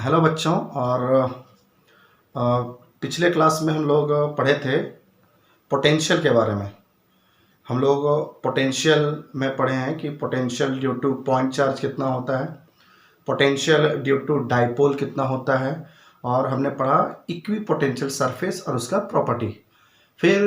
Hello बच्चों। और अ, पिछले क्लास में हम लोग पढ़े थे पोटेंशियल के बारे में। हम लोग पोटेंशियल में पढ़े हैं कि potential due two point charge कितना होता है, पोटेंशियल ड्यू टू डाइपोल कितना होता है, और हमने पढ़ा इक्वी पोटेंशियल सरफेस और उसका प्रॉपर्टी। फिर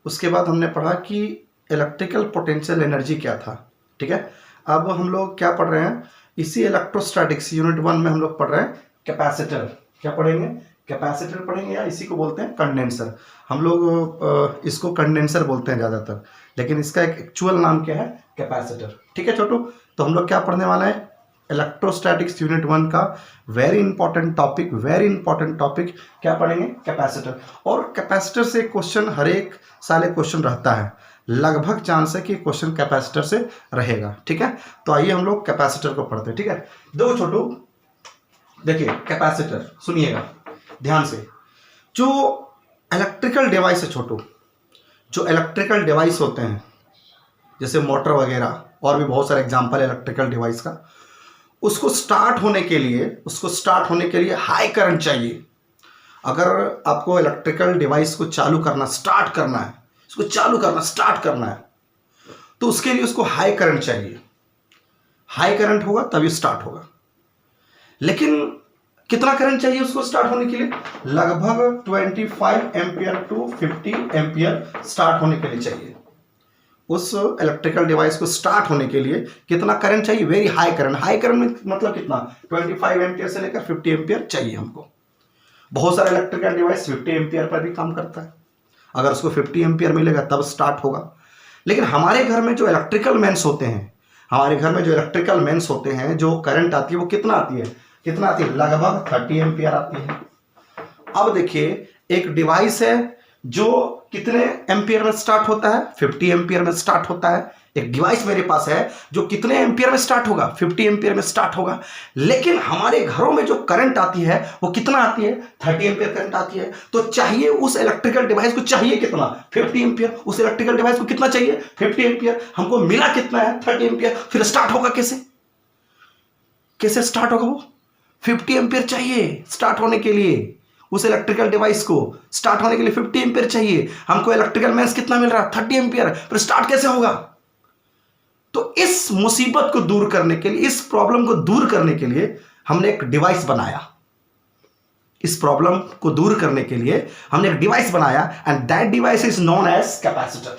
उसके बाद हमने पढ़ा कि इलेक्ट्रिकल पोटेंशियल एनर्जी क्या था। ठीक है, अब हम लोग क्या पढ़ रहे हैं, इसी इलेक्ट्रोस्टैटिक्स यूनिट 1 में हम लोग पढ़ रहे हैं कैपेसिटर। क्या पढ़ेंगे? कैपेसिटर पढ़ेंगे, या इसी को बोलते हैं कंडेंसर। हम लोग इसको कंडेंसर बोलते हैं ज़्यादातर, लेकिन इसका एक एक्चुअल नाम क्या है? कैपेसिटर। ठीक है छोटू, तो हम लोग क्या पढ़ने वाला है? इलेक्ट्रोस्टैटिक्स यूनिट 1 का वेरी इंपॉर्टेंट टॉपिक क्या पढ़ेंगे? कैपेसिटर। और कैपेसिटर से क्वेश्चन हर एक साल एक क्वेश्चन रहता है, लगभग चांस है कि क्वेश्चन कैपेसिटर से रहेगा। ठीक है, तो आइए हम लोग कैपेसिटर को पढ़ते हैं। ठीक है, दो छोटू देखिए, कैपेसिटर सुनिएगा ध्यान से। जो इलेक्ट्रिकल डिवाइस है छोटू, जो इलेक्ट्रिकल डिवाइस होते हैं जैसे मोटर वगैरह, और भी बहुत सारे एग्जांपल इलेक्ट्रिकल डिवाइस का, उसको स्टार्ट होने के लिए हाई करंट चाहिए। अगर आपको इलेक्ट्रिकल डिवाइस को चालू करना स्टार्ट करना है, तो उसके लिए उसको हाई करंट चाहिए। हाई करंट होगा तभी स्टार्ट होगा। लेकिन कितना करंट चाहिए उसको स्टार्ट होने के लिए? लगभग 25 एम्पियर टू 50 एम्पियर स्टार्ट होने के लिए चाहिए। उस इलेक्ट्रिकल डिवाइस को स्टार्ट होने के लिए कितना करंट चाहिए? Very high current. High current मतलब कितना? 25 एम्पियर से लेकर 50 एम्पियर चाहिए हमको। बहुत सारे इलेक्ट्रिकल डिवाइस 50 एम्पियर पर भी काम करता है। अगर उसको 50 एम्पियर मिलेगा तब स्टार्ट होगा। लेकिन हमारे घर में जो इलेक्ट्रिकल मेंस होते हैं, जो करंट आती है वो कितना आती है? लगभग 30 एम्पियर आती है। अब देखिए, एक डिवाइस है जो कितने एम्पियर में स्टार्ट होता है? 50 एम्पियर में स्टार्ट होता है। एक डिवाइस मेरे पास है जो कितने एम्पियर में स्टार्ट होगा? 50 एम्पियर में स्टार्ट होगा। लेकिन हमारे घरों में जो करंट आती है वो कितना आती है? 30 एम्पियर करंट आती है। तो चाहिए उस इलेक्ट्रिकल डिवाइस को चाहिए कितना? 50 एम्पियर। उस इलेक्ट्रिकल डिवाइस को कितना चाहिए? 50 एम्पियर। हमको मिला कितना है? 30 एम्पियर। फिर स्टार्ट होगा कैसे स्टार्ट होगा वो? 50 एम्पियर चाहिए स्टार्ट होने के लिए। उस इलेक्ट्रिकल डिवाइस को स्टार्ट होने के लिए 50 एम्पियर चाहिए। हमको इलेक्ट्रिकल मेंस कितना मिल रहा है? 30 एम्पियर। फिर स्टार्ट कैसे होगा? तो इस मुसीबत को दूर करने के लिए, इस प्रॉब्लम को दूर करने के लिए हमने एक डिवाइस बनाया। And that device is known as capacitor.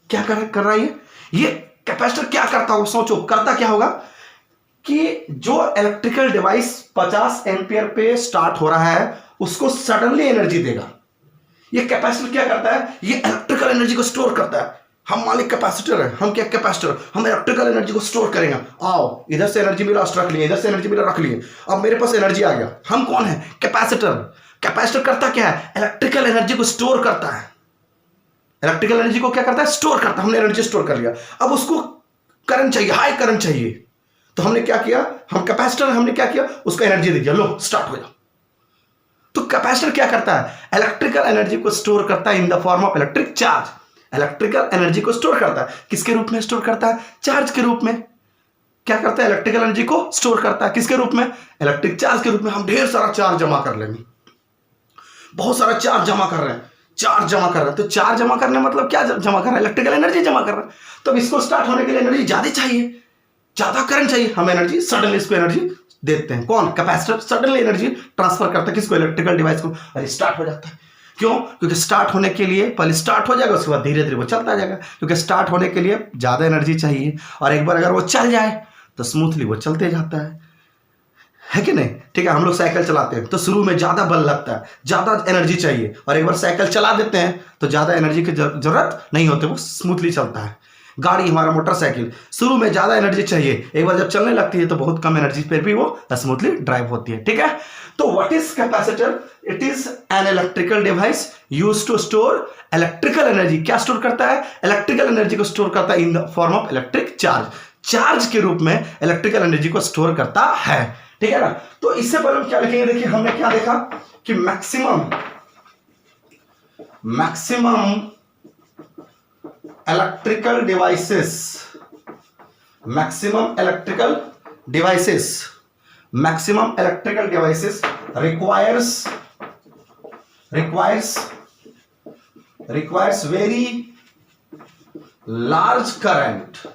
क्या कर रहा है ये कैपेसिटर? क्या करता होगा? सोचो, करता क्या होगा कि जो इलेक्ट्रिकल डिवाइस 50 एम्पियर पे स्टार्ट हो रहा है उसको सडनली एनर्जी देगा। ये कैपेसिटर क्या करता है? ये इलेक्ट्रिकल एनर्जी को स्टोर करता है। हम मालिक कैपेसिटर है, हम क्या कैपेसिटर, हम इलेक्ट्रिकल एनर्जी को स्टोर करेंगे। आओ, इधर से एनर्जी मिला रख लिए, इधर से एनर्जी मिला रख लिए, अब मेरे पास एनर्जी आ गया। हम कौन है? कैपेसिटर। कैपेसिटर करता क्या है? इलेक्ट्रिकल एनर्जी को स्टोर करता है। इलेक्ट्रिकल एनर्जी को क्या करता है? स्टोर करता है। हमने एनर्जी स्टोर कर लिया, अब उसको करंट चाहिए, हाई करंट चाहिए। तो हमने क्या किया? हम कैपेसिटर, हमने क्या किया? उसको एनर्जी दे दिया, लो स्टार्ट हो जाओ। तो कैपेसिटर क्या करता है? इलेक्ट्रिकल एनर्जी को स्टोर करता है in the form of electric charge. Electrical energy को स्टोर करता है। किसके रूप में स्टोर करता है? चार्ज के रूप में। क्या करता है? इलेक्ट्रिकल एनर्जी को स्टोर करता है किसके रूप में? इलेक्ट्रिक चार्ज के रूप में। हम ढेर सारा चार्ज जमा कर लेंगे, बहुत सारा चार्ज जमा कर रहे हैं। तो चार्ज जमा करने मतलब क्या जमा कर रहे हैं? इलेक्ट्रिकल एनर्जी जमा कर रहे हैं। तो इसको स्टार्ट होने के लिए एनर्जी ज्यादा चाहिए, ज्यादा करंट चाहिए। हम एनर्जी सडनली इसको एनर्जी देते हैं। कौन? कैपेसिटर सडनली एनर्जी ट्रांसफर करता है किसको? इलेक्ट्रिकल डिवाइस को। और स्टार्ट हो जाता है। क्यों? क्योंकि स्टार्ट होने के लिए पहले स्टार्ट हो जाएगा, उसके बाद धीरे धीरे वो चलता जाएगा। क्योंकि स्टार्ट होने के लिए ज्यादा एनर्जी चाहिए, और एक बार अगर वो चल जाए तो स्मूथली वो चलते जाता है कि नहीं? ठीक है, हम लोग साइकिल चलाते हैं तो शुरू में ज्यादा बल लगता है, ज्यादा एनर्जी चाहिए, और एक बार साइकिल चला देते हैं तो ज्यादा एनर्जी की जरूरत नहीं होती, वो स्मूथली चलता है। गाड़ी, हमारा मोटरसाइकिल, शुरू में ज्यादा एनर्जी चाहिए, एक बार जब चलने लगती है तो बहुत कम एनर्जी पर भी वो स्मूथली ड्राइव होती है। ठीक है, तो what is capacitor? It is an electrical device used to store electrical energy. क्या स्टोर करता है? इलेक्ट्रिकल एनर्जी को स्टोर करता है in the form of electric charge. Charge के रूप में इलेक्ट्रिकल एनर्जी को स्टोर करता है। ठीक है ना? तो इससे पहले हम क्या लिखेंगे? देखिए, हमने क्या देखा कि maximum electrical devices maximum electrical devices requires very large current.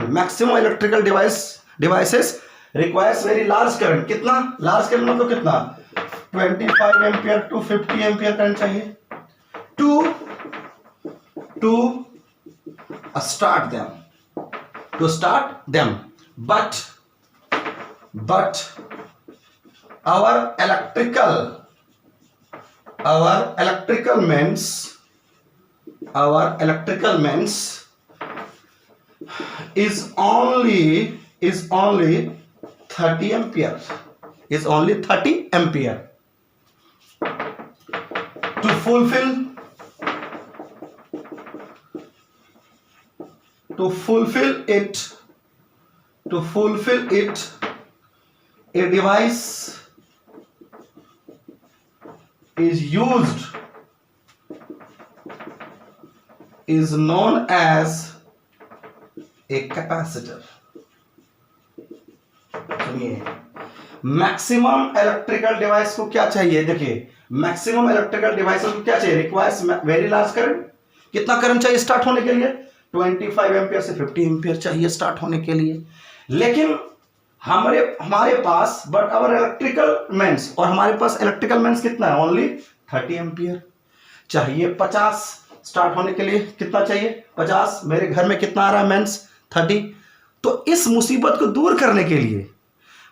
Maximum electrical devices requires very large current. कितना large current मतलब कितना 25 एम्पियर टू 50 एम्पियर करंट चाहिए to start them. But our electrical means is only 30 ampere. To fulfill it, a device is known as a capacitor. सुनिए, maximum electrical device को क्या चाहिए? देखिए, maximum electrical device को क्या चाहिए? Requires very large current. कितना करंट चाहिए स्टार्ट होने के लिए? 25 एम्पियर से 50 एम्पियर चाहिए स्टार्ट होने के लिए. लेकिन हमारे पास बट आवर इलेक्ट्रिकल मेंस, और हमारे पास इलेक्ट्रिकल मेंस कितना है? ओनली 30 एम्पियर चाहिए. 50 स्टार्ट होने के लिए कितना चाहिए? 50. मेरे घर में कितना आ रहा है मेंस? 30. तो इस मुसीबत को दूर करने के लिए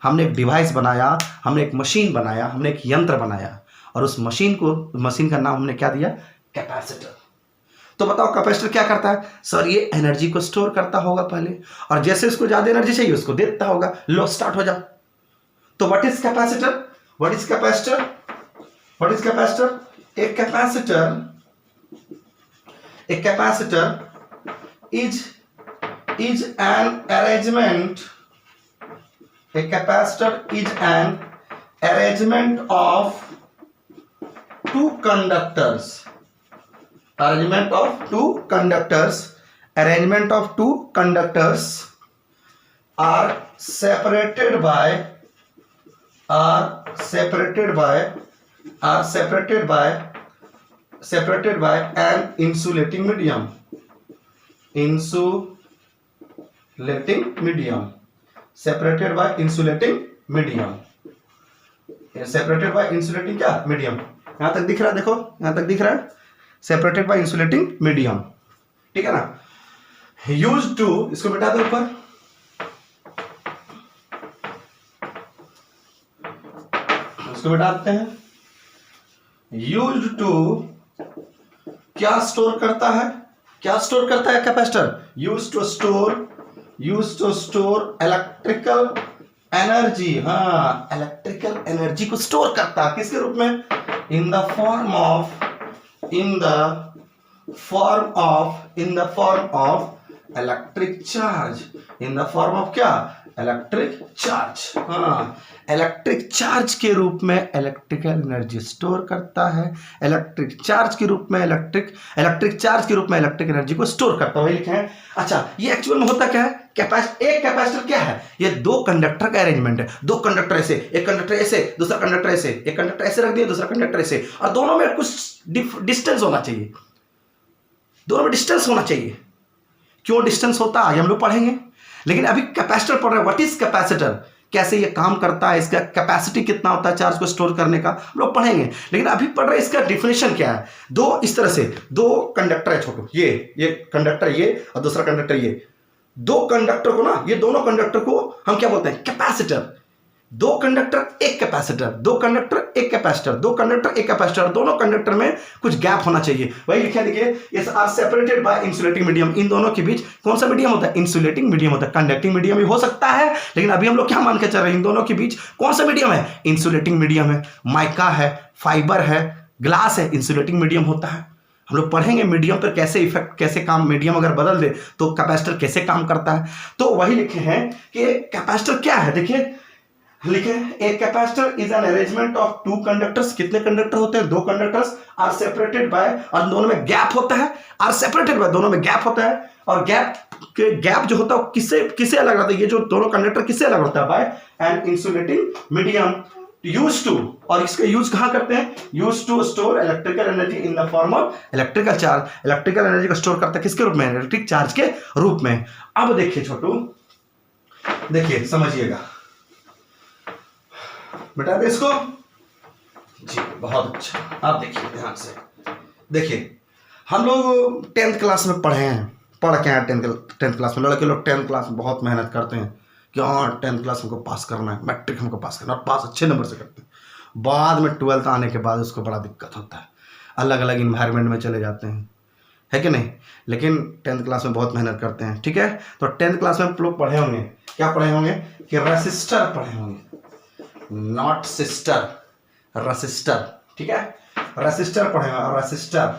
हमने एक डिवाइस बनाया, हमने एक मशीन बनाया, हमने एक यंत्र बनाया, और उस मशीन का नाम हमने क्या दिया? कैपेसिटर. तो बताओ कैपेसिटर क्या करता है? सर ये एनर्जी को स्टोर करता होगा पहले, और जैसे उसको ज्यादा एनर्जी चाहिए उसको देता होगा, लो स्टार्ट हो जाओ. तो what is capacitor? A capacitor is an arrangement. A capacitor is an arrangement of two conductors. Arrangement of two conductors are separated by an insulating medium. Separated by insulating medium. क्या? Medium. यहां तक दिख रहा है? देखो यहां तक दिख रहा है. Separated by insulating medium. ठीक है ना? यूज्ड टू, इसको बिठा दो ऊपर. इसको बिठा देते हैं. यूज्ड टू क्या स्टोर करता है? Capacitor? Used to store electrical energy. हाँ, इलेक्ट्रिकल एनर्जी को स्टोर करता है. किसके रूप में? In the form of electric charge. In the form of क्या? Electric charge. हाँ, इलेक्ट्रिक चार्ज के रूप में इलेक्ट्रिकल एनर्जी स्टोर करता है. इलेक्ट्रिक चार्ज के रूप में इलेक्ट्रिक एनर्जी को स्टोर करता है. वही लिखे हैं. अच्छा, ये एक्चुअल में होता क्या है? एक कैपेसिटर क्या है? ये दो कंडक्टर का अरेंजमेंट है. दो कंडक्टर ऐसे, एक कंडक्टर ऐसे, दूसरा कंडक्टर ऐसे, एक कंडक्टर ऐसे रख दिया, दूसरा कंडक्टर ऐसे, और दोनों में कुछ डिस्टेंस होना चाहिए. क्यों डिस्टेंस होता है आगे हम लोग पढ़ेंगे. लेकिन अभी कैपेसिटर पढ़ रहे हैं. What is capacitor? कैसे ये काम करता है, इसका कैपेसिटी कितना होता है चार्ज को स्टोर करने का, हम लोग पढ़ेंगे. लेकिन अभी पढ़ रहे हैं इसका डिफिनेशन क्या है. दो इस तरह से दो कंडक्टर है छोटो, ये कंडक्टर ये और दूसरा कंडक्टर ये. दो कंडक्टर को ना, ये दोनों कंडक्टर को हम क्या बोलते हैं? कैपेसिटर. दो कंडक्टर एक कैपेसिटर, दोनों कंडक्टर में कुछ गैप होना चाहिए. वही लिखा देखिए, are separated by insulating medium. इन दोनों के बीच कौन सा मीडियम होता है? इंसुलेटिंग मीडियम होता है. कंडक्टिंग मीडियम भी हो सकता है, लेकिन अभी हम लोग क्या मान के चल रहे हैं? इन दोनों के बीच कौन सा मीडियम है? इंसुलेटिंग मीडियम है. माइका है, फाइबर है, ग्लास है, इंसुलेटिंग मीडियम होता है. हम लोग पढ़ेंगे मीडियम पर कैसे काम, मीडियम अगर बदल दे तो कैपेसिटर कैसे काम करता है. तो वही लिखे हैं कि कैपेसिटर क्या है. देखिए लिखे, एक capacitor is an arrangement of two conductors. कितने कंडक्टर होते हैं? दो कंडक्टर्स. आर सेपरेटेड बाय, और दोनों में गैप होता है. आर सेपरेटेड बाय, दोनों में गैप होता है. और गैप जो होता है किससे किससे अलग रहता है, ये जो दोनों कंडक्टर किससे अलग होता है, by an insulating medium use to, और इसका यूज कहां करते हैं, use to store electrical energy in the form of electrical charge, electrical energy को स्टोर करता है किसके रूप में, इलेक्ट्रिक चार्ज के रूप में। अब देखिए छोटू, देखिए समझिएगा बेटा इसको जी, बहुत अच्छा। आप देखिए ध्यान से, देखिए हम लोग 10th क्लास में पढ़े हैं, पढ़ के हैं 10th क्लास में, लड़के लोग 10th क्लास में बहुत मेहनत करते हैं कि हाँ 10th क्लास हमको पास करना है, मैट्रिक हमको पास करना है, और पास अच्छे नंबर से करते हैं। बाद में 12th आने के बाद उसको बड़ा दिक्कत होता है, अलग अलग इन्वायरमेंट में चले जाते हैं, है कि नहीं, लेकिन 10th क्लास में बहुत मेहनत करते हैं। ठीक है, तो 10th क्लास में आप लोग पढ़े होंगे, क्या पढ़े होंगे कि रेसिस्टर पढ़े होंगे, नॉट सिस्टर, रेसिस्टर। ठीक है, रेसिस्टर पढ़े होंगे, रेसिस्टर,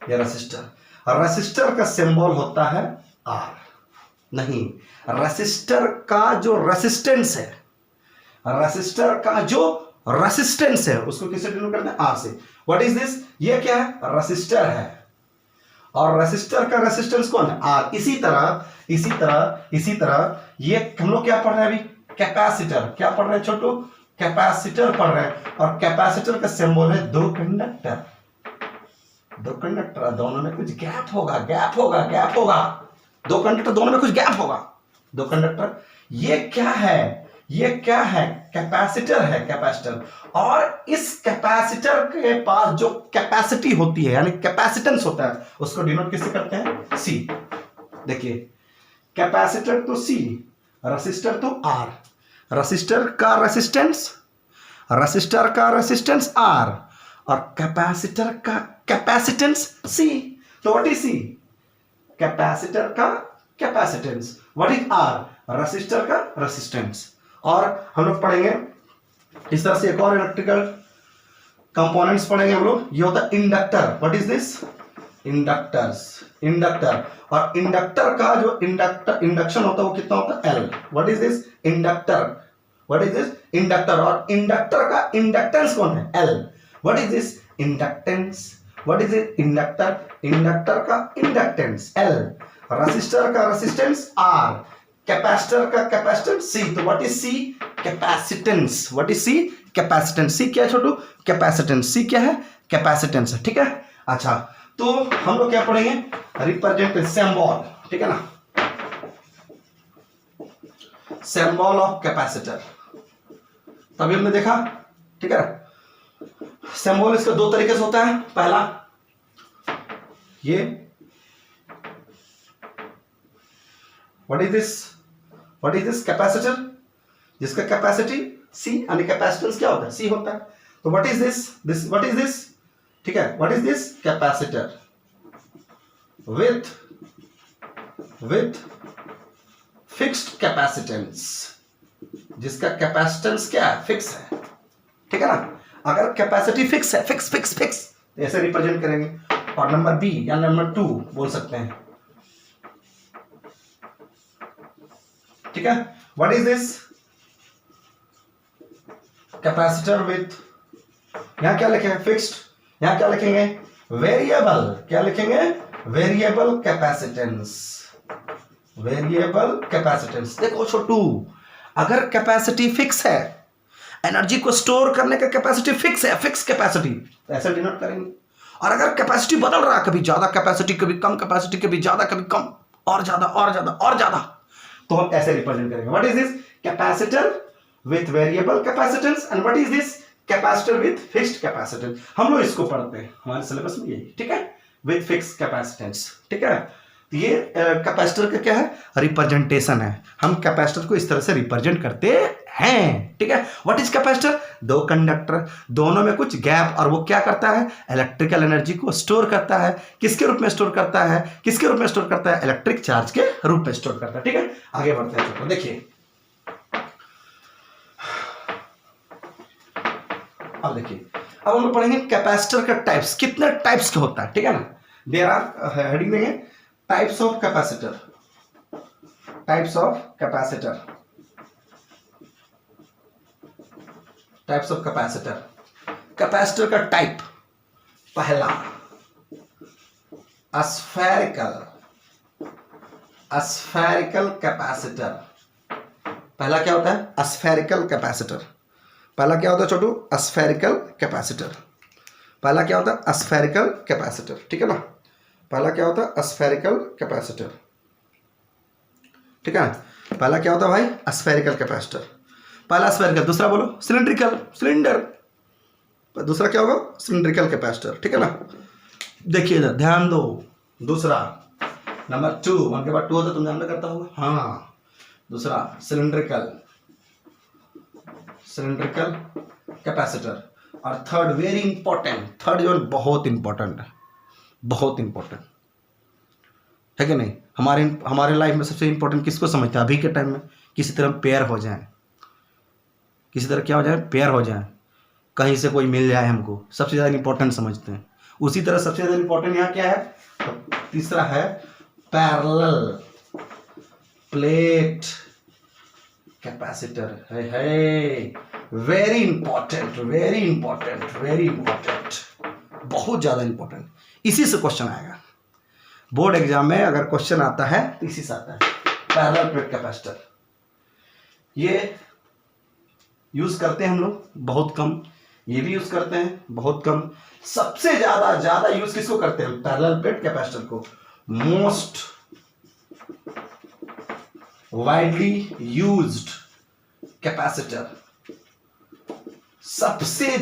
ये रेसिस्टर का सिंबल होता है आर, नहीं, रेसिस्टर का जो रेसिस्टेंस है, रेसिस्टर का जो रेसिस्टेंस है उसको किससे डिनोट करते हैं, आर से। व्हाट इज दिस, ये क्या है, रेसिस्टर है, और रेसिस्टर का रेसिस्टेंस कौन है, आर। इसी तरह ये हम लोग क्या पढ़ रहे हैं अभी, कैपेसिटर, क्या पढ़ रहे हैं छोटू, कैपेसिटर पढ़ रहे हैं, और कैपेसिटर का सिंबल है दो कंडक्टर, दो कंडक्टर, दोनों में कुछ गैप होगा, दो कंडक्टर दोनों में कुछ गैप होगा, दो कंडक्टर। ये क्या है, कैपेसिटर है, कैपेसिटर। और इस कैपेसिटर के पास जो कैपेसिटी होती है यानी कैपेसिटेंस होता है उसको डिनोट किससे करते हैं, सी। देखिए कैपेसिटर तो सी, रेसिस्टर तो आर, रेसिस्टर का रेसिस्टेंस आर, और कैपेसिटर का कैपेसिटेंस सी। तो व्हाट इज सी, कैपेसिटर का capacitance, what is R, resistor का रेसिस्टेंस। और हम लोग पढ़ेंगे इस तरह से एक और इलेक्ट्रिकल कंपोनेंट्स पढ़ेंगे हम लोग, ये होता है inductor. What is this, inductor, और इंडक्टर का जो इंडक्शन होता है वो कितना होता है, L. What is this, inductor, और इंडक्टर का इंडक्टेंस कौन है, L. What is this, inductance, what is it, inductor का इंडक्टेंस एल, रेसिस्टर का रेसिस्टेंस आर, कैपेसिटर का कैपेसिटेंस सी। तो what is C, capacitance, what is C, capacitance. C क्या है छोटू, कैपेसिटेंस, सी क्या है, कैपेसिटेंस है। ठीक है, अच्छा तो हम लोग क्या पढ़ेंगे, रिप्रेजेंट सिंबल, ठीक है ना, सिंबल ऑफ कैपेसिटर, तभी हमने देखा। ठीक है, सिंबल इसका दो तरीके से होता है, पहला ये, व्हाट इज दिस कैपेसिटर, जिसका कैपेसिटी सी यानी कैपेसिटेंस क्या होता है, सी होता है। तो व्हाट इज दिस, ठीक है, what is this, capacitor with fixed capacitance, जिसका कैपेसिटेंस क्या है, फिक्स है। ठीक है ना, अगर कैपेसिटी फिक्स है, फिक्स ऐसे रिप्रेजेंट करेंगे। और नंबर बी या नंबर 2 बोल सकते हैं। ठीक है, what is this, capacitor with, यहां क्या लिखेंगे, फिक्स्ड, यहां क्या लिखेंगे, वेरिएबल, क्या लिखेंगे, वेरिएबल कैपेसिटेंस। देखो छोटू, अगर कैपेसिटी फिक्स है, एनर्जी को स्टोर करने का कैपेसिटी फिक्स है, फिक्स कैपेसिटी, तो ऐसे डिनोट करेंगे। और अगर कैपेसिटी बदल रहा है, कभी ज्यादा कैपेसिटी, कभी कम कैपेसिटी, कभी ज्यादा, कभी कम, और ज्यादा, तो हम ऐसे रिप्रेजेंट करेंगे। What is this, capacitor with variable capacitance, and what is this, capacitor with fixed capacitance. हम लोग इसको पढ़ते हैं हमारे सिलेबस में यही। ठीक है, विथ फिक्स्ड कैपेसिटेंस। ठीक है, तो ये कैपेसिटर का क्या है, रिप्रेजेंटेशन है। हम कैपेसिटर को इस तरह से रिप्रेजेंट करते हैं। ठीक है, व्हाट इज कैपेसिटर, दो कंडक्टर, दोनों में कुछ गैप, और वो क्या करता है, इलेक्ट्रिकल एनर्जी को स्टोर करता है। किसके रूप में स्टोर करता है, इलेक्ट्रिक चार्ज के रूप में स्टोर करता है। ठीक है, आगे बढ़ते हैं। देखिए अब अब हम लोग पढ़ेंगे कैपेसिटर का टाइप्स, कितने टाइप्स के होता है। ठीक है ना, देयर आर, हेडिंग देंगे टाइप्स ऑफ कैपेसिटर, कैपेसिटर का टाइप, पहला स्फेरिकल, स्फेरिकल कैपेसिटर। पहला क्या होता है? Spherical capacitor. पहला क्या होता है छोटू? Spherical capacitor. पहला क्या होता है? स्फेरिकल कैपेसिटर, ठीक है ना। पहला क्या होता है? स्फेरिकल कैपेसिटर, ठीक है। पहला क्या होता है भाई? Spherical capacitor. पहला स्फेरिकल, दूसरा बोलो सिलिंड्रिकल, सिलेंडर। दूसरा क्या होगा? सिलिंड्रिकल कैपेसिटर, ठीक है ना। देखिए इधर ध्यान दो, दूसरा नंबर 2, 1 के बाद 2 होता, तुम ध्यान में करता होगा। हाँ, दूसरा सिलिंड्रिकल, सिलिंड्रिकल कैपेसिटर। और थर्ड वेरी इंपॉर्टेंट, थर्ड जो बहुत इंपॉर्टेंट है, बहुत इंपॉर्टेंट है कि नहीं। हमारे लाइफ में सबसे इंपॉर्टेंट किसको समझते हैं? अभी के टाइम में किसी तरह पेयर हो जाए, किसी तरह क्या हो जाए? पेयर हो जाए, कहीं से कोई मिल जाए हमको, सबसे ज़्यादा इंपॉर्टेंट समझते हैं। उसी तरह सबसे ज़्यादा इंपॉर्टेंट यहाँ क्या है? तो तीसरा है पैरेलल प्लेट कैपेसिटर। है very important, very important, very important, बहुत ज़्यादा इंपॉर्टेंट। इसी से क्वेश्चन आएगा बोर्ड एग्जाम में। अगर क्वेश्चन आता है तो इसी से आता है, पैरेलल प्लेट कैपेसिटर। ये यूज करते हैं हम लोग बहुत कम, ये भी यूज करते हैं बहुत कम। सबसे ज्यादा यूज किसको करते हैं? पैरेलल प्लेट कैपेसिटर को। Most widely used capacitor. सबसे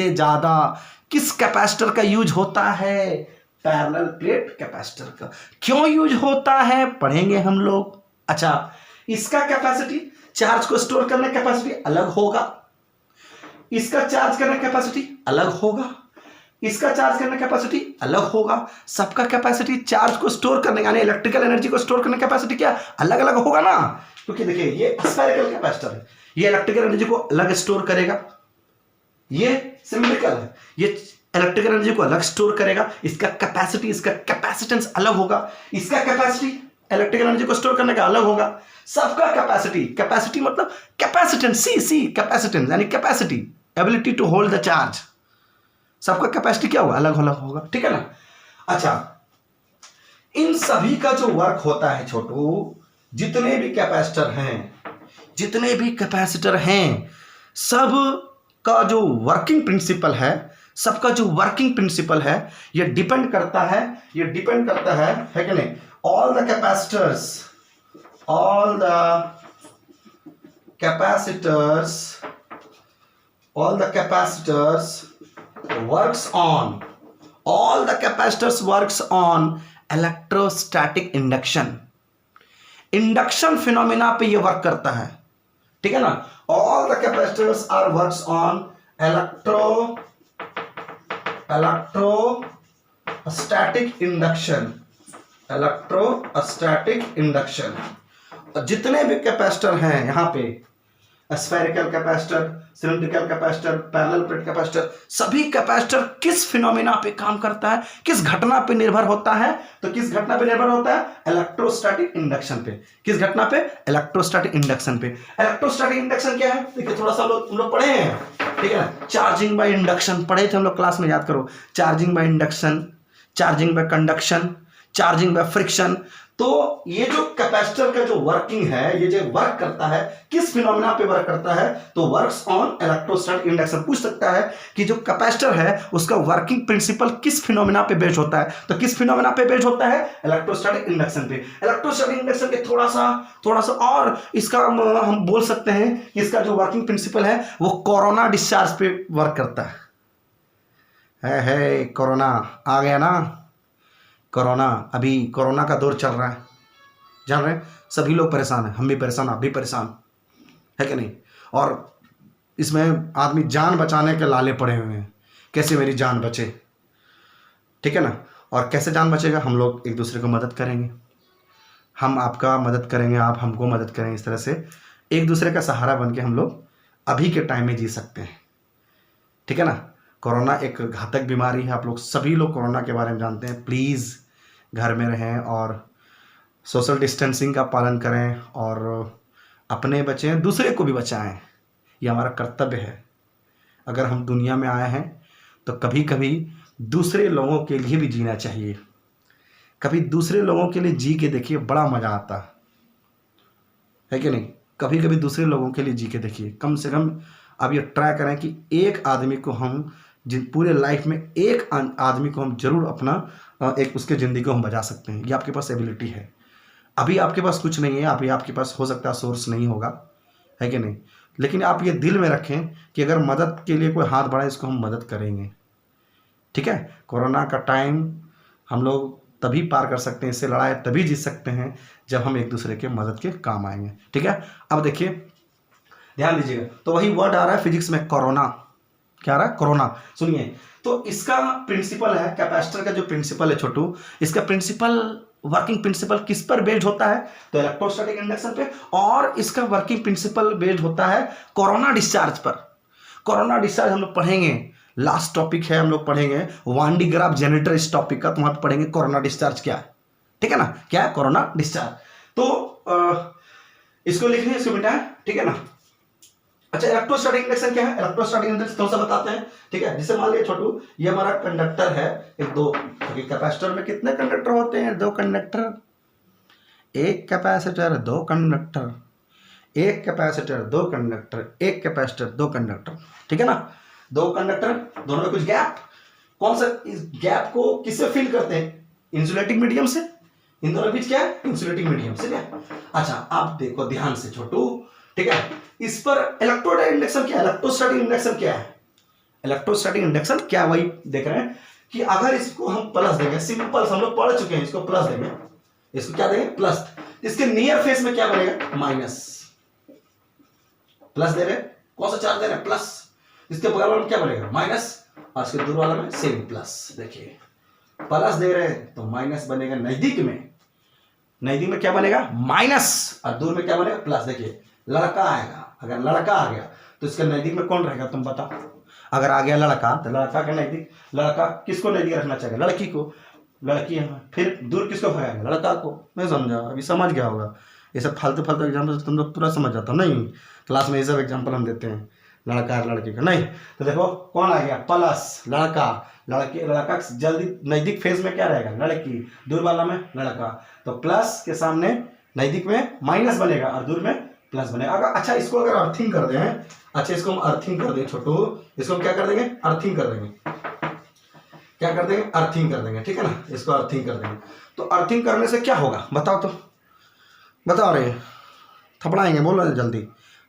ज्यादा किस कैपेसिटर का यूज होता है? पैरेलल प्लेट कैपेसिटर का। क्यों यूज होता है पढ़ेंगे हम लोग। अच्छा, इसका कैपेसिटी, चार्ज को स्टोर करने कैपेसिटी अलग होगा, इसका चार्ज करने कैपेसिटी अलग होगा, इसका चार्ज करने कैपेसिटी अलग होगा। सबका कैपेसिटी चार्ज को स्टोर करने यानी इलेक्ट्रिकल एनर्जी को स्टोर करने कैपेसिटी क्या अलग अलग होगा ना। क्योंकि देखिए ये स्फेरिकल कैपेसिटर है, ये इलेक्ट्रिकल एनर्जी को अलग स्टोर करेगा, ये सिलिंड्रिकल है, ये इलेक्ट्रिकल एनर्जी को अलग स्टोर करेगा। इसका कैपेसिटी, इसका कैपेसिटेंस अलग होगा, इसका कैपेसिटी इलेक्ट्रिकल एनर्जी को स्टोर करने का अलग होगा। सबका कैपेसिटी, कैपेसिटी मतलब कैपेसिटेंस, सी कैपेसिटेंस यानी capacity, ability to hold the charge. सबका कैपेसिटी क्या होगा? अलग अलग होगा, ठीक है ना। अच्छा, इन सभी का जो वर्क होता है छोटू, जितने भी कैपेसिटर हैं, सब का जो वर्किंग प्रिंसिपल है, सबका जो वर्किंग प्रिंसिपल है, ये डिपेंड करता है है कि नहीं। All the capacitors works on electrostatic induction phenomena पे ये वर्क करता है, ठीक है ना। All the capacitors are works on electrostatic induction. और जितने भी कैपेसिटर हैं यहाँ पे, spherical capacitor, cylindrical capacitor, parallel plate capacitor, सभी कैपेसिटर किस फिनोमिना पे काम करता है, किस घटना पे निर्भर होता है? तो किस घटना पे निर्भर होता है? इलेक्ट्रोस्टैटिक इंडक्शन पे। किस घटना पे? इलेक्ट्रोस्टैटिक इंडक्शन पे। इलेक्ट्रोस्टैटिक इंडक्शन क्या है? देखिए थोड़ा सा हम लोग पढ़े हैं, ठीक है ना। चार्जिंग बाय इंडक्शन पढ़े थे हम लोग क्लास में, याद करो। Charging by induction, charging by conduction, charging by friction. तो ये जो कैपेसिटर का जो वर्किंग है, ये जो वर्क करता है, किस फिनोमिना पे वर्क करता है? तो वर्क्स ऑन इलेक्ट्रोस्टैटिक इंडक्शन। पूछ सकता है कि जो कैपेसिटर है उसका वर्किंग प्रिंसिपल किस फिनोमिना पे बेस्ड होता है? तो किस फिनोमिना पे बेस्ड होता है? इलेक्ट्रोस्टैटिक इंडक्शन पे। इलेक्ट्रोस्टैटिक इंडक्शन के थोड़ा सा और इसका हम बोल सकते हैं कि इसका जो वर्किंग प्रिंसिपल है वो कोरोना डिस्चार्ज पे वर्क करता है। कोरोना आ गया ना, कोरोना, अभी कोरोना का दौर चल रहा है, जान रहे हैं, सभी लोग परेशान हैं, हम भी परेशान, आप भी परेशान है कि नहीं। और इसमें आदमी जान बचाने के लाले पड़े हुए हैं, कैसे मेरी जान बचे, ठीक है ना। और कैसे जान बचेगा? हम लोग एक दूसरे को मदद करेंगे, हम आपका मदद करेंगे, आप हमको मदद करेंगे। इस तरह से एक दूसरे का सहारा बन के हम लोग अभी के टाइम में जी सकते हैं, ठीक है ना। कोरोना एक घातक बीमारी है, आप लोग सभी लोग कोरोना के बारे में जानते हैं। प्लीज़ घर में रहें और सोशल डिस्टेंसिंग का पालन करें और अपने बचें, दूसरे को भी बचाएं, ये हमारा कर्तव्य है। अगर हम दुनिया में आए हैं तो कभी कभी दूसरे लोगों के लिए भी जीना चाहिए। कभी दूसरे लोगों के लिए जी के देखिए, बड़ा मजा आता है कि नहीं। कभी कभी दूसरे लोगों के लिए जी के देखिए, कम से कम आप ये ट्राई करें कि एक आदमी को हम पूरे लाइफ में एक आदमी को हम जरूर अपना एक उसके ज़िंदगी को हम बचा सकते हैं। ये आपके पास एबिलिटी है। अभी आपके पास कुछ नहीं है, अभी आपके पास हो सकता है सोर्स नहीं होगा, है कि नहीं, लेकिन आप ये दिल में रखें कि अगर मदद के लिए कोई हाथ बढ़ाए इसको हम मदद करेंगे। ठीक है, कोरोना का टाइम हम लोग तभी पार कर सकते हैं, इससे लड़ाई तभी जीत सकते हैं जब हम एक दूसरे के मदद के काम आएंगे। ठीक है, अब देखिए ध्यान दीजिएगा, तो वही वर्ड आ रहा है फिजिक्स में, कोरोना। क्या आ रहा है? कोरोना। सुनिए, तो इसका प्रिंसिपल है, कैपेसिटर का जो प्रिंसिपल है छोटू, इसका प्रिंसिपल वर्किंग प्रिंसिपल किस पर बेस्ड होता है? तो इलेक्ट्रोस्टैटिक इंडक्शन पे, और इसका वर्किंग प्रिंसिपल बेस्ड होता है कोरोना डिस्चार्ज पर। कोरोना डिस्चार्ज हम लोग पढ़ेंगे, लास्ट टॉपिक है, हम लोग पढ़ेंगे वान डी ग्राफ जनरेटर इस टॉपिक का, तो वहां पर पढ़ेंगे कोरोना डिस्चार्ज क्या है। ठीक है ना, क्या है कोरोना डिस्चार्ज। तो इसको लिखने इसको बेटा, ठीक है ना। अच्छा, इलेक्ट्रोस्टैटिक इंडक्शन क्या है? इलेक्ट्रोस्टैटिक इंडक्शन थोड़ा सा बताते हैं। ठीक है, जैसे मान लिया छोटू, ये हमारा कंडक्टर है, एक दो, कैपेसिटर में कितने कंडक्टर होते हैं? दो कंडक्टर, एक कैपेसिटर दो कंडक्टर, एक कैपेसिटर दो कंडक्टर, एक कैपेसिटर दो कंडक्टर। ठीक है ना, दो कंडक्टर, दोनों में कुछ गैप, कौन सा? इस गैप को किससे फिल करते हैं? इंसुलेटिंग मीडियम से। इन दोनों के बीच क्या है? इंसुलेटिंग मीडियम से। क्या? अच्छा, आप देखो ध्यान से छोटू, ठीक है, इस पर इलेक्ट्रोस्टैटिक इंडक्शन क्या है? इलेक्ट्रोस्टैटिक इंडक्शन क्या है? इलेक्ट्रोस्टैटिक इंडक्शन क्या, वही देख रहे हैं कि अगर इसको हम प्लस देंगे, सिंपल हम लोग पढ़ चुके हैं, इसको प्लस देंगे, इसको क्या देंगे? प्लस। इसके नियर फेस में क्या बनेगा? माइनस। प्लस दे रहे, कौन सा चार्ज दे रहे हैं? प्लस। इसके बगल वाला में क्या बनेगा? माइनस, और इसके दूर वाला में सेम प्लस। देखिए, प्लस दे रहे हैं तो माइनस बनेगा नजदीक में, नजदीक में क्या बनेगा? माइनस, और दूर में क्या बनेगा? प्लस। देखिए, लड़का आएगा, अगर लड़का आ गया तो इसके नजदीक में कौन रहेगा? तुम बताओ। अगर आ गया लड़का, तो लड़का के नजदीक, लड़का किसको नजदीक रखना चाहिए? लड़की को। लड़की है, फिर दूर किसको भगाएगा? लड़का को। नहीं समझा? अभी समझ गया होगा। ये सब फालतू फालतू एग्जाम्पल तुम लोग पूरा समझ जाता हो। नहीं, क्लास में ये सब एग्जाम्पल हम देते हैं, लड़का और लड़की का नहीं। तो देखो कौन आ गया? प्लस, लड़का, लड़की, लड़का जल्दी नजदीक फेस में क्या रहेगा? लड़की, दूर वाला में लड़का। तो प्लस के सामने नजदीक में माइनस बनेगा और दूर में प्लस बनेगा। अगर अच्छा, इसको अगर अर्थिंग कर दें, अच्छा इसको हम अर्थिंग कर दें छोटू, इसको हम क्या कर देंगे? अर्थिंग कर देंगे। क्या कर देंगे? अर्थिंग कर देंगे। ठीक है ना, इसको अर्थिंग कर देंगे। तो अर्थिंग करने से क्या होगा बताओ? तो बताओ रे, थपड़ाएंगे, बोलो जल्दी।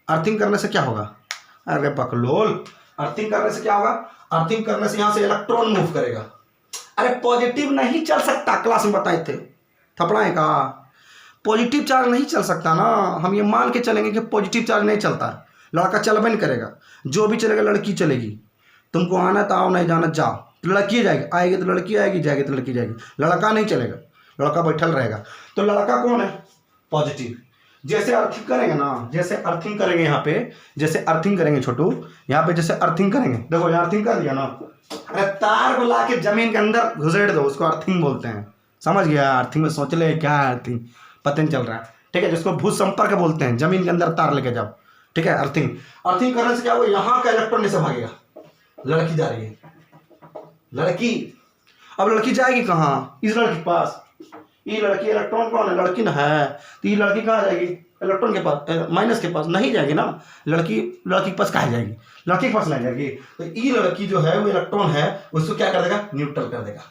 अर्थिंग करने से क्या होगा? अरे बकलोल, अर्थिंग करने से क्या होगा? अर्थिंग करने से यहां से इलेक्ट्रॉन मूव करेगा। अरे पॉजिटिव नहीं चल सकता, क्लास में बताए थे, थपड़ाएं का पॉजिटिव चार्ज नहीं चल सकता ना। हम ये मान के चलेंगे कि पॉजिटिव चार्ज नहीं चलता, लड़का चलबे नहीं करेगा, जो भी चलेगा लड़की चलेगी। तुमको आना तो आओ, नहीं जाना जाओ। तो लड़की जाएगी, आएगी तो लड़की आएगी, जाएगी तो लड़की जाएगी, लड़का नहीं चलेगा, लड़का बैठल रहेगा। तो लड़का कौन है? पॉजिटिव। जैसे अर्थिंग करेंगे ना, जैसे अर्थिंग करेंगे यहाँ पे, जैसे अर्थिंग करेंगे छोटू, यहाँ पे जैसे अर्थिंग करेंगे, देखो यहाँ अर्थिंग कर दिया ना, अरे तार को ला के जमीन के अंदर घुसेड़ दो, उसको अर्थिंग बोलते हैं। समझ गया? अर्थिंग में सोच ले क्या है अर्थिंग, पता नहीं चल रहा है। ठीक है, जिसको भू संपर्क बोलते हैं, जमीन के अंदर तार लेके जाओ। ठीक है, अर्थिंग। अर्थिंग करने से क्या होगा? यहाँ का इलेक्ट्रॉन से भागेगा, लड़की जा रही है, लड़की। अब लड़की जाएगी कहाँ? इस लड़की के पास। ये लड़की, इलेक्ट्रॉन कौन है? लड़की ना है, तो ये लड़की कहाँ जाएगी? इलेक्ट्रॉन के पास, माइनस के पास नहीं जाएगी ना। लड़की के पास कहाँ जाएगी? लड़की के पास नहीं जाएगी। तो ये लड़की जो है वो इलेक्ट्रॉन है, उसको क्या कर देगा? न्यूट्रल कर देगा।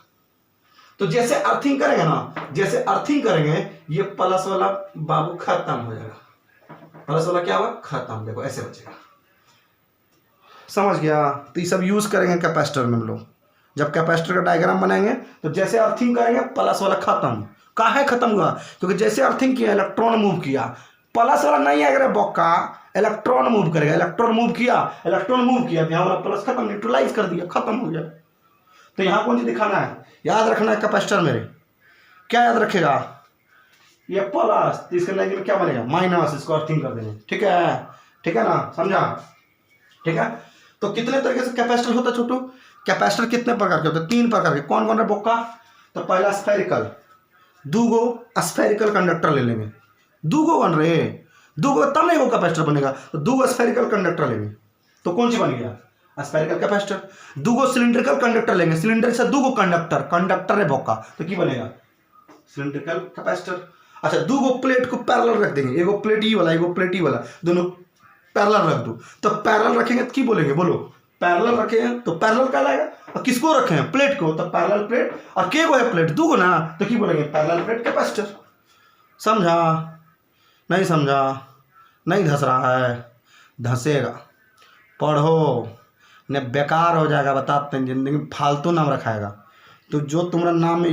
तो जैसे अर्थिंग करेंगे ना, जैसे अर्थिंग करेंगे, ये प्लस वाला बाबू खत्म हो जाएगा। प्लस वाला क्या होगा? खत्म। देखो ऐसे बचेगा। समझ गया? तो ये सब यूज करेंगे कैपेसिटर में हम लोग। जब कैपेसिटर का डायग्राम बनाएंगे तो जैसे अर्थिंग करेंगे, प्लस वाला खत्म। काहे खत्म हुआ? क्योंकि जैसे अर्थिंग किया, इलेक्ट्रॉन मूव किया, प्लस वाला नहीं आएगा बॉक्का, इलेक्ट्रॉन मूव करेगा। इलेक्ट्रॉन मूव किया, इलेक्ट्रॉन मूव किया, यहाँ वाला प्लस खत्म, न्यूट्रलाइज कर दिया, खत्म हो गया। तो यहाँ कौन सी दिखाना है? याद रखना है कैपेसिटर मेरे। क्या याद रखेगा? ये प्लस, इसके नजदीक में क्या बनेगा? माइनस। इसको अर्थिंग कर देंगे। ठीक है, ठीक है ना, समझा? ठीक है। तो कितने तरीके से कैपेसिटर होता है छोटू? कैपेसिटर कितने प्रकार के होते हैं? 3 प्रकार के। कौन कौन है बॉक्का? तो पहला स्फेरिकल, दूगो स्फेरिकल कंडक्टर ले लेंगे। दूगो बन रहे, दूगो तब नहीं वो कैपेसिटर बनेगा। तो दूगो स्फेरिकल कंडक्टर लेंगे तो कौन सी बन गया? Spherical capacitor. दूगो सिलिंड्रिकल कंडक्टर लेंगे, सिलिंडर से दूगो कंडक्टर, कंडक्टर है बॉक्का, तो की बनेगा? Cylindrical capacitor. अच्छा, दो गो प्लेट को पैरेलल रख देंगे, एगो प्लेट ई वाला एगो प्लेट ई वाला, दोनों पैरेलल रख दो, तो पैरेलल रखेंगे तो की बोलेंगे, बोलो पैरेलल रखे हैं तो पैरेलल कहलाएगा, और किसको रखे हैं, प्लेट को, तो पैरेलल प्लेट, और के गो है प्लेट, दो गो ना, तो की बोलेंगे पैरेलल प्लेट कैपेसिटर। समझा? नहीं समझा? नहीं धस रहा है, धसेगा, पढ़ो ने बेकार हो जाएगा, बताते हैं जिंदगी में फालतू नाम रखाएगा, तो जो तुम्हारा नाम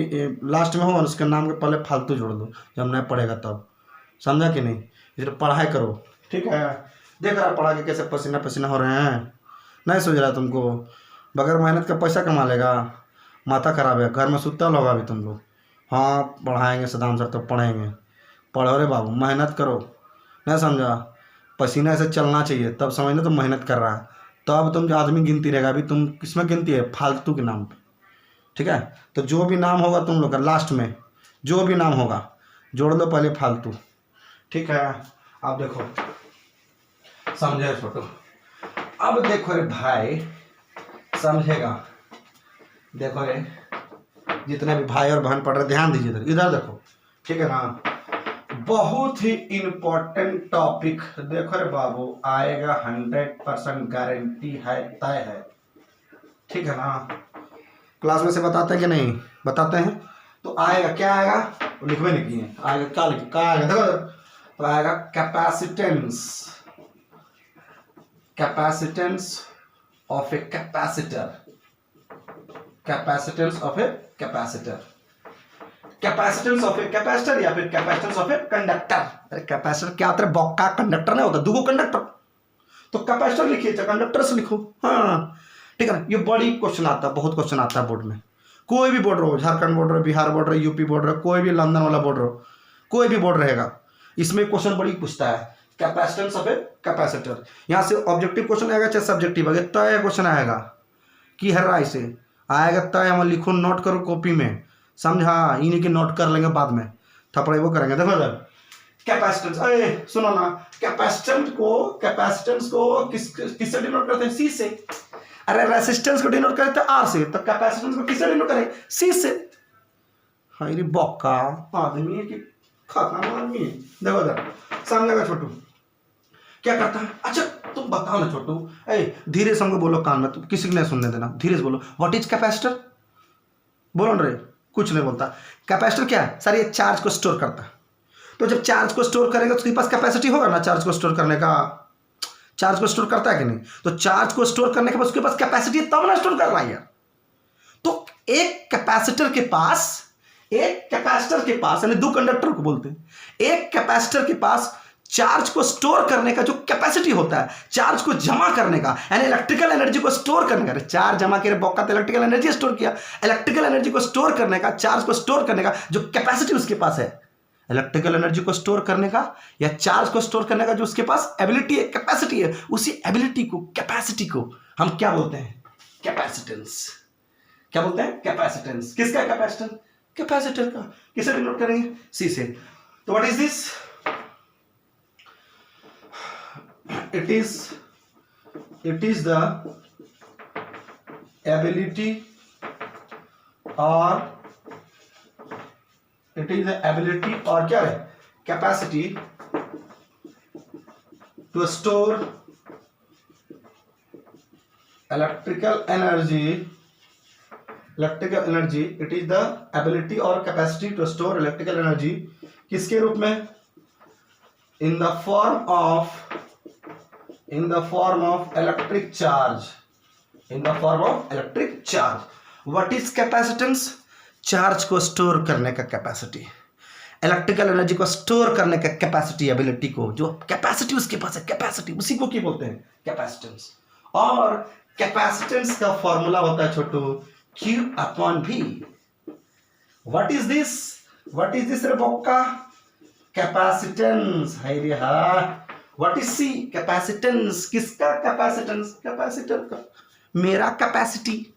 लास्ट में होगा उसके नाम के पहले फालतू जोड़ दो जब नहीं पढ़ेगा तब। समझा कि नहीं? इसलिए पढ़ाई करो, ठीक है? देख रहा पढ़ा के कैसे पसीना पसीना हो रहे हैं, नहीं सोच रहा तुमको बगैर मेहनत का पैसा कमा लेगा, माथा खराब है, घर में सुतल होगा अभी तुम लोग। हाँ पढ़ाएंगे सदाम सर तो पढ़ेंगे, पढ़ो रे बाबू, मेहनत करो, नहीं समझा? पसीना से चलना चाहिए तब समझना तुम मेहनत कर रहा है, तब तुम आदमी गिनती रहेगा, अभी तुम किसमें गिनती है, फालतू के नाम पे, ठीक है? तो जो भी नाम होगा तुम लोग का लास्ट में, जो भी नाम होगा जोड़ दो पहले फालतू, ठीक है? अब देखो समझे छोटो, अब देखो रे भाई, समझेगा, देखो रे जितने भी भाई और बहन पढ़ रहे ध्यान दीजिए इधर, इधर देखो, ठीक है ना? बहुत ही इंपॉर्टेंट टॉपिक, देखो रे बाबू आएगा, 100% गारंटी है, तय है, ठीक है ना? क्लास में से बताते हैं कि नहीं बताते हैं? तो आएगा, क्या आएगा वो लिखवे नहीं किए, आएगा क्या लिखे, क्या आएगा देखो, तो आएगा capacitance, capacitance of a capacitor, capacitance of a capacitor, capacitance of a capacitor या फिर कैपेसिटेंस ऑफ ए कंडक्टर। अरे कैपेसिटर क्या होता है, बॉक्का, कंडक्टर नहीं होता, दो कंडक्टर, तो कैपेसिटर लिखिए चाहे कंडक्टर से लिखो, हाँ ठीक है ना? ये बड़ी क्वेश्चन आता है, बहुत क्वेश्चन आता है बोर्ड में, कोई भी बोर्ड रहो, झारखंड बोर्ड रहो, बिहार बोर्ड रहो, यूपी बोर्ड रहो, कोई भी लंदन वाला बोर्ड रहो, कोई भी बोर्ड रहेगा, इसमें क्वेश्चन बड़ी पूछता है, कैपेसिटेंस ऑफ ए कैपेसिटर। यहाँ से ऑब्जेक्टिव क्वेश्चन आएगा चाहे सब्जेक्टिव आएगा, तय क्वेश्चन आएगा कि हर राय से आएगा, तय हम लिखो, नोट करो कॉपी में, समझा? इन्हीं के नोट कर लेंगे बाद में, थपड़े वो करेंगे। देखो सर कैपेसिटेंस, अरे सुनो ना, कैपेसिटेंस को किससे डिनोट करते हैं, सी से। अरे रेसिस्टेंस को डिनोट करते हैं आर से, तो कैपेसिटेंस को किससे डिनोट करें, सी से। हाँ ये बॉक्का आदमी है कि खत्म आदमी है। देखो सर समझेगा छोटू क्या करता है? अच्छा तुम बताओ ना छोटू, धीरे से हमको बोलो कान में, तुम किसी को नहीं सुनने देना, धीरे से बोलो, व्हाट इज कैपेसिटर, बोलो ना रे, कुछ नहीं बोलता। कैपेसिटर क्या है सर? ये चार्ज को स्टोर करता है, तो जब चार्ज को स्टोर करेगा तो उसके पास कैपेसिटी होगा ना चार्ज को स्टोर करने का, चार्ज को स्टोर करता है कि नहीं? तो चार्ज को स्टोर करने के बाद उसके पास कैपेसिटी है तब ना स्टोर कर रहा है। तो एक कैपेसिटर के पास यानी दो कंडक्टर को बोलते हैं, एक कैपेसिटर के पास चार्ज को स्टोर करने का जो कैपेसिटी होता है, चार्ज को जमा करने का यानी इलेक्ट्रिकल एनर्जी को स्टोर करने का, चार्ज जमा करे बॉक्का तो इलेक्ट्रिकल एनर्जी स्टोर किया, इलेक्ट्रिकल एनर्जी को स्टोर करने का, चार्ज को स्टोर करने का जो कैपेसिटी उसके पास है, इलेक्ट्रिकल एनर्जी को स्टोर करने का या चार्ज को स्टोर करने का जो उसके पास एबिलिटी है, कैपेसिटी है, उसी एबिलिटी को, कैपेसिटी को हम क्या बोलते हैं, कैपेसिटेंस। क्या बोलते हैं? कैपेसिटेंस। किसका कैपेसिटेंस? कैपेसिटर का। किसे डिनोट करेंगे? सी से। तो what is this? it is the ability और क्या है, capacity to store electrical energy. It is the ability और capacity to store electrical energy किसके रूप में? In the form of electric charge. What is capacitance? Charge को store करने का कैपेसिटी, इलेक्ट्रिकल एनर्जी को स्टोर करने का कैपेसिटी, एबिलिटी को, जो कैपेसिटी उसके पास है, कैपेसिटी, उसी को क्या बोलते हैं? कैपेसिटेंस। और कैपेसिटेंस का फॉर्मूला होता है छोटू Q/V। व्हाट इज दिस रे बॉक्का? कैपेसिटेंस है रे। हाँ व्हाट इज C? कैपेसिटेंस। किसका कैपेसिटेंस? कैपेसिटर का। मेरा कैपेसिटी,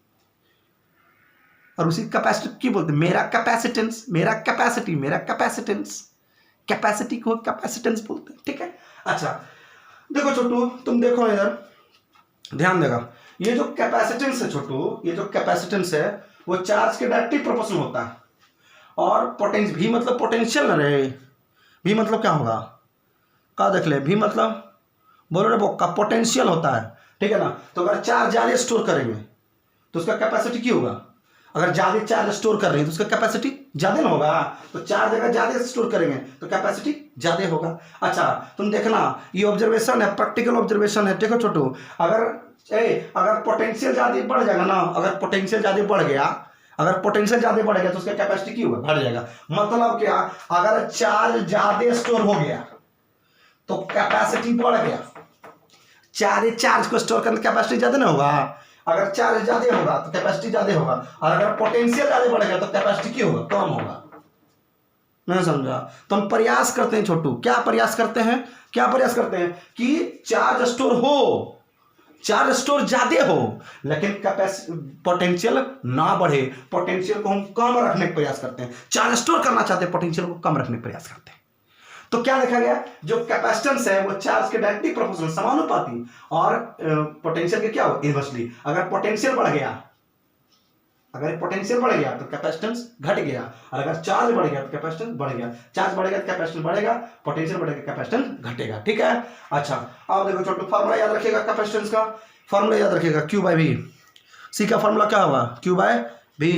और उसी कैपेसिटी की बोलते हैं मेरा कैपेसिटेंस, मेरा कैपेसिटी, मेरा कैपेसिटेंस। कैपेसिटी को कैपेसिटेंस बोलते हैं, ठीक है? अच्छा देखो छोटू, तुम देखो इधर ध्यान देगा, ये जो कैपेसिटेंस है छोटू, ये जो कैपेसिटेंस है वो चार्ज के डायरेक्टली प्रोपोर्शनल होता है, और पोटेंशियल, भी मतलब पोटेंशियल ना रहे, भी मतलब क्या होगा, क्या देख ले, भी मतलब बोलो रे बोका पोटेंशियल होता है, ठीक है ना। तो अगर चार्ज ज़्यादा स्टोर करेंगे तो उसका कैपेसिटी क्या होगा, अगर ज़्यादा चार्ज स्टोर कर रहे हैं तो उसका कैपेसिटी ज़्यादा ना होगा। तो चार्ज अगर ज़्यादा स्टोर करेंगे तो कैपेसिटी ज़्यादा होगा। अच्छा तुम देखना, ये ऑब्जर्वेशन है, प्रैक्टिकल ऑब्जर्वेशन है। देखो छोटू, अगर पोटेंशियल ज़्यादा बढ़ जाएगा ना, अगर पोटेंशियल ज़्यादा बढ़ गया, अगर पोटेंशियल ज़्यादा बढ़ गया तो उसका कैपेसिटी क्या होगा, बढ़ जाएगा। मतलब क्या, अगर चार्ज ज़्यादा स्टोर हो गया तो कैपेसिटी बढ़ गया, चार्ज को स्टोर करने कैपेसिटी ज्यादा ना होगा। अगर चार्ज ज्यादा होगा तो कैपेसिटी ज्यादा होगा, और अगर पोटेंशियल ज्यादा बढ़ेगा तो कैपेसिटी क्या होगा, कम होगा। नहीं समझा? तो हम प्रयास करते हैं छोटू, क्या प्रयास करते हैं, क्या प्रयास करते हैं कि चार्ज स्टोर हो, चार्ज स्टोर ज्यादा हो, लेकिन पोटेंशियल ना बढ़े, पोटेंशियल को हम कम रखने का प्रयास करते हैं। चार्ज स्टोर करना चाहते हैं, पोटेंशियल को कम रखने का प्रयास करते हैं। तो क्या देखा गया, जो कैपेसिटेंस है वो चार्ज के डायरेक्टली प्रोपोर्शनल, समानुपाती, और पोटेंशियल के क्या हो, इनवर्सली। अगर पोटेंशियल बढ़ गया, अगर पोटेंशियल बढ़ गया तो कैपेसिटेंस घट गया, और अगर चार्ज बढ़ गया तो कैपेसिटेंस बढ़ गया। चार्ज बढ़ेगा तो कैपेसिटेंस बढ़ेगा, पोटेंशियल बढ़ेगा कैपेसिटेंस घटेगा, ठीक है। अच्छा अब देखो छोटू, फॉर्मूला याद रखिएगा कैपेसिटेंस का, फॉर्मूला याद रखिएगा, Q बाय V। सी का फॉर्मूला क्या होगा, Q बाय V।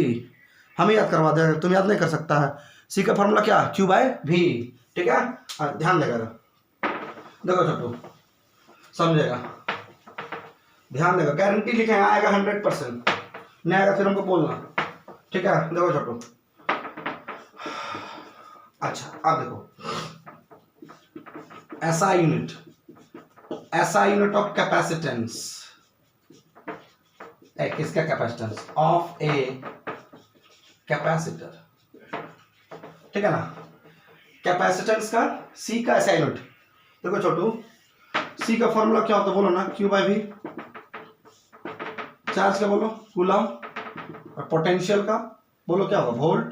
हम याद करवा दें, तुम याद नहीं कर सकता है। सी का फॉर्मूला क्या, Q बाय V, ठीक है। ध्यान देगा, देखो छोटू समझेगा, ध्यान देगा, गारंटी लिखे आएगा 100%, नहीं आएगा फिर हमको बोलना, ठीक है। देखो छोटू, अच्छा अब देखो, ऐसा यूनिट ऑफ कैपेसिटेंस, किसका कैपेसिटेंस, ऑफ ए कैपेसिटर, ठीक है ना। कैपेसिटेंस का सी का ऐसा यूनिट, देखो छोटू सी का फॉर्मूला क्या होता है बोलो ना, Q बाय V। चार्ज का बोलो कूलम, और पोटेंशियल का बोलो क्या होगा, वोल्ट।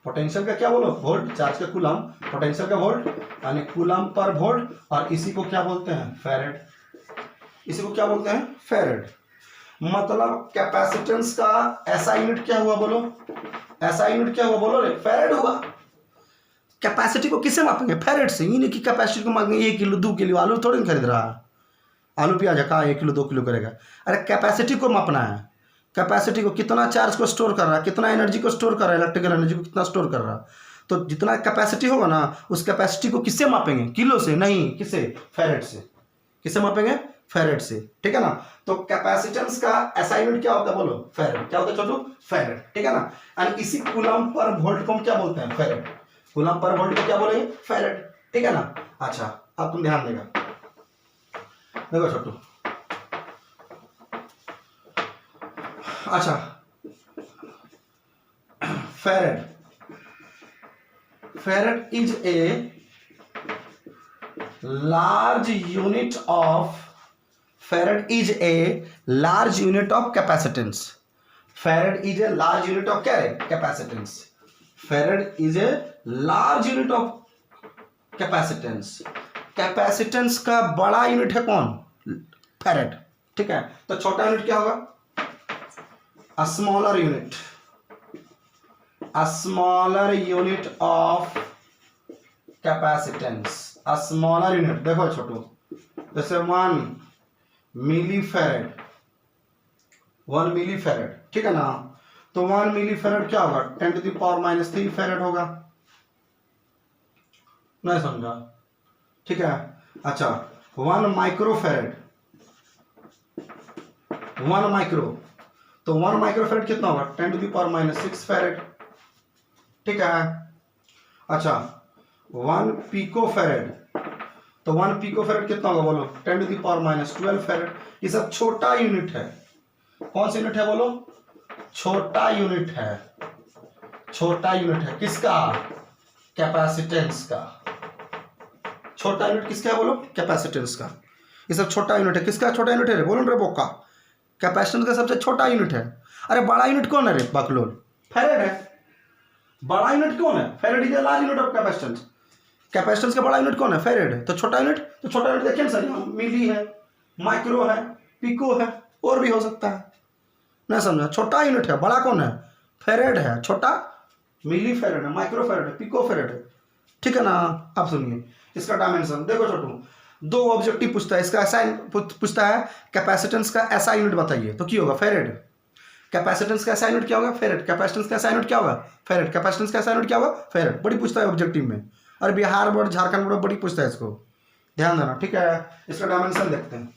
पोटेंशियल का क्या बोलो, वोल्ट, चार्ज का कूलम, पोटेंशियल का वोल्ट, यानी कूलम पर वोल्ट, और इसी को क्या बोलते हैं, फैरेड। इसी को क्या बोलते हैं, फैरेड। मतलब कैपेसिटेंस का ऐसा यूनिट क्या हुआ बोलो, ऐसा यूनिट क्या हुआ बोलो रे, फैरेड हुआ। कैपेसिटी को किससे मापेंगे, फैरेड से। ये नहीं कि कैपेसिटी को मापेंगे 1 किलो 2 किलो, आलू थोड़ी खरीद रहा है, आलू प्याज का 1 किलो 2 किलो करेगा। अरे कैपेसिटी को मापना है, कैपेसिटी को, कितना चार्ज को स्टोर कर रहा है, कितना एनर्जी को स्टोर कर रहा है, इलेक्ट्रिकल एनर्जी को कितना स्टोर कर रहा है। तो जितना कैपेसिटी होगा ना, उस कैपेसिटी को किससे मापेंगे, किलो से नहीं, किससे, फैरेड से। किससे मापेंगे, फैरेड से, ठीक है ना। तो कैपेसिटेंस का ऐसा यूनिट क्या होता है बोलो, फैरेड। क्या होता है छोटू, फैरेड, ठीक है ना। एंड इसी कूलम पर वोल्ट को हम क्या बोलते हैं, फैरेड। कूलम पर वोल्ट को क्या बोलेंगे, फैरेड, ठीक है ना। अच्छा अब तुम ध्यान देगा, देखो छोटू, अच्छा farad is a large unit of, farad is a large unit of capacitance. Farad is a large unit of क्या है, capacitance. Farad is a large unit of capacitance. Capacitance का बड़ा यूनिट है कौन, फैरेड, ठीक है। तो छोटा यूनिट क्या होगा, a smaller unit of capacitance, a smaller unit। देखो छोटू, जैसे 1 मिलीफैरेड, 1 मिलीफैरेड, ठीक है ना। तो 1 मिलीफैरेड क्या होगा, 10⁻³ फैरेड होगा, नहीं समझा, ठीक है। अच्छा 1 माइक्रोफैरेड, 1 माइक्रो, तो 1 माइक्रोफैरेड कितना होगा, 10⁻⁶ फैरेड, ठीक है। अच्छा 1 पिकोफैरेड, तो 1 पिकोफैरेड कितना होगा बोलो, 10⁻12 फैरेड। ये सब छोटा यूनिट है, कौन सा यूनिट है बोलो, छोटा यूनिट है, छोटा यूनिट है किसका, कैपेसिटेंस का। छोटा यूनिट किसका है बोलो, कैपेसिटेंस का। ये सब छोटा यूनिट है, किसका छोटा यूनिट है बोलो रे बोका, कैपेसिटेंस का सबसे छोटा यूनिट है। अरे बड़ा यूनिट कौन है रे बकलोल, फैरेड है। बड़ा यूनिट कौन है, farad is the large unit of capacitance. Capacitance का बड़ा यूनिट कौन है, फैरेड है। तो छोटा यूनिट, तो छोटा यूनिट देखिए सर, मिली है, माइक्रो है, पिको है, और भी हो सकता है, नहीं समझा। छोटा यूनिट है, बड़ा कौन है, फैरेड है, छोटा मिली फेरेड है, माइक्रो फेरेड है, पिको फेरेड है, ठीक है ना। अब सुनिए इसका डायमेंशन देखो छोटू, दो ऑब्जेक्टिव पूछता है, इसका ऐसा पूछता है कैपेसिटेंस का ऐसा यूनिट बताइए, तो क्या होगा फेरेड। कैपेसिटेंस का ऐसा यूनिट क्या होगा फेरेड, कैपेसिटेंस का ऐसा यूनिट क्या होगा फेरेड, कैपेसिटेंस का ऐसा यूनिट क्या होगा फेरेड। बड़ी पूछता है ऑब्जेक्टिव में, और बिहार बोर्ड झारखंड बोर्ड बड़ी पूछता है, इसको ध्यान देना, ठीक है। इसका डायमेंशन देखते हैं।